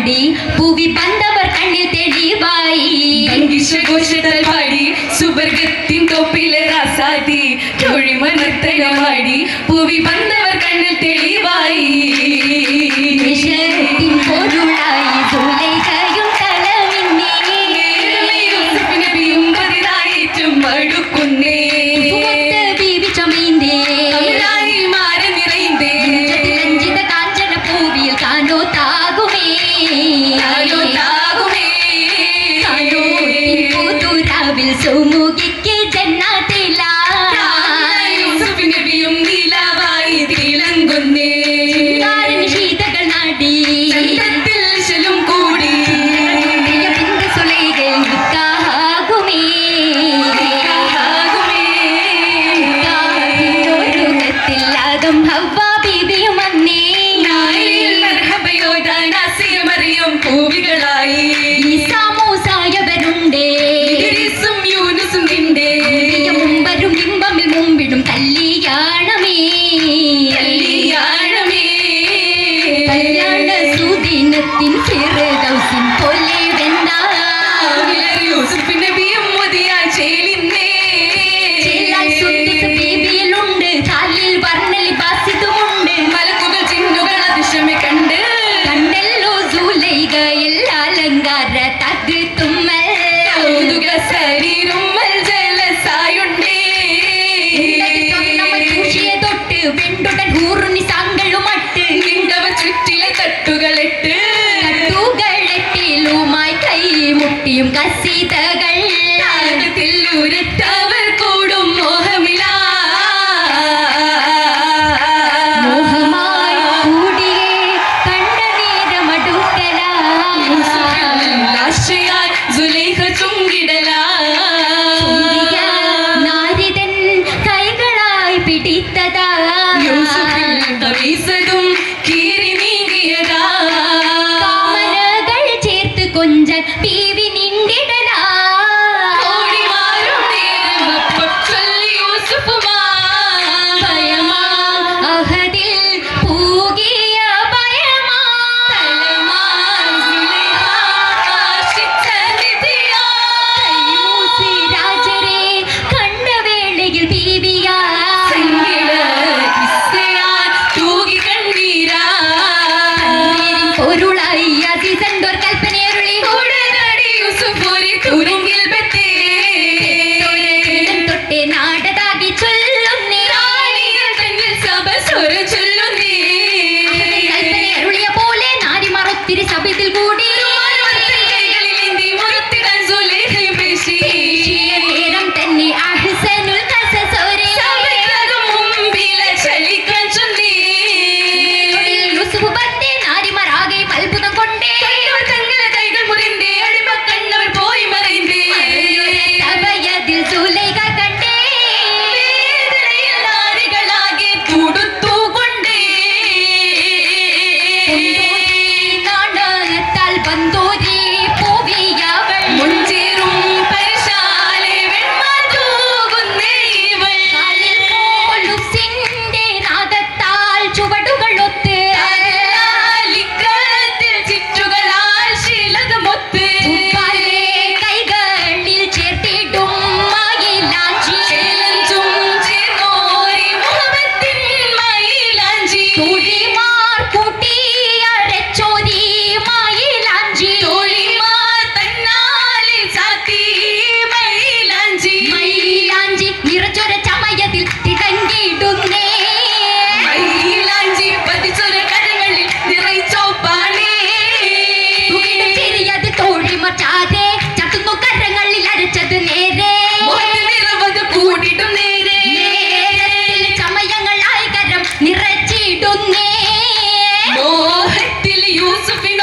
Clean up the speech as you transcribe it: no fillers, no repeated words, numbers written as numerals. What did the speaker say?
പാടി പൂവി വന്നവർ കണ്ണിൽ തെളിവായി ഘോഷത്താൽ പാടി സുവർഗത്തിൻ തോപ്പിലെ രാസാതി തൊഴിമനത്തരമാടി പൂവി വന്നവർ കണ്ണിൽ തെളിവായി പൊരുളായി സുലൈഖയും തലമിന്നേ നബിയും പതിനായിട്ടും മടുക്കുന്നേ ബീവി ചമൈന്തേ മാറി നിറൈന്തേ രഞ്ജിത കാഞ്ചന പൂവിൽ കാനോ താകുമേ പൂതുരാവിൽ സുമുഖിക്ക് ജന്നാത്തില നബിയും നീലാവായി തിളങ്ങുന്നേ ശീതകൾ നാടി കൂടി സുലൈഖ നിക്കാഹാകുമേ ും ഹവ്വ ബീവിയും വന്നേ മറിയം പൂവികളായി സാമൂസായവരുണ്ടേ യൂനുസും നിന്റെ മുമ്പരും ബിംബമിൽ മുമ്പിടും കല്യാണമേ കല്യാണ സുദിനത്തിൻ ഫിർദൗസിൻ പോലെ വെണ്ണ യൂസുഫ് നബിയും മുതിയ ചേലിന്നേ ബീബിയിലുണ്ട് കാലിൽ വർണ്ണലിബാസിതുമുണ്ട് മലക്കുകൾ ചിന്നുകൾ അതിശമെ കണ്ട് കണ്ടല്ലോ സുലൈഖയിൽ അലങ്കാര തകൃത്തുമ്മൽ ശരീരം ജലസായുണ്ടേ തൊട്ട് വെണ്ടുടൻ ഊർണി സാങ്കളുമട്ട് നിണ്ടവ ചുറ്റിലെ തട്ടുകളിട്ട് തട്ടുകളെട്ടിലുമായി കൈമുട്ടിയും കസീതകൾ ഉരട്ടവർ കൂടും മോഹമില മോഹമായി കൂടിയേ കണ്ട നേരമടുക്കല ആശയാൽ സുലൈഖ ചുങ്കിടല നാരിതൻ കൈകളായി പിടിത്തതാ വീസതും കീറി നീങ്ങിയതാ കാമനകൾ ചേർത്ത് കൊഞ്ചൻ പീവി നിണ്ടിടലാ ഓടിമാറും നേരമപ്പോൾ ചൊല്ലി യൂസുഫുമാ ഭയമാ അഹദിൽ പൂകിയ ഭയമാ കൈമൂസി രാജരെ കണ്ട വേളയിൽ ബീവിയാ പൊരുളായി അതിസന്തോർ കൽപ്പനയരുളി തൊട്ടേ നാടതാകി ചൊല്ലുന്നേ കൽപ്പനയരുളിയ പോലെ നാരിമാർ ഒത്തിരി സഭയിൽ കൂടി നേരം തന്നെ അഹ്സനുൽ ഖസസോരേ യൂസുഫ് ബത്തേ നാരിമാർ ആകെ അത്ഭുതം കൊണ്ടേ സഭയതിൽ സുലൈഖ കണ്ടേ നാണത്താൽ ബന്ധോരി പൂവിയവൾ കാലിൽ കൊലുസിന്റെ നാദത്താൽ ചുവടുകളൊത്ത് ഉപ്പാലെ കൈകളിൽ ചേർത്തിടും മയിലാഞ്ചി തുടിമാർ കൂട്ടിയരച്ചോരി മയിലാഞ്ചി മയിലാഞ്ചി നിറച്ചൊര ചമയത്തിൽ തിടങ്ങിടുന്നേ ചെറിയത് തോഴിമാർ ചാതെ ചത്തുന്നു കരങ്ങളിൽ അരച്ചത് നേരെ നേരത്തിൽ ചമയങ്ങളായി കരം നിറച്ചിടുന്നേ മോഹത്തിൽ യൂസുഫിൻ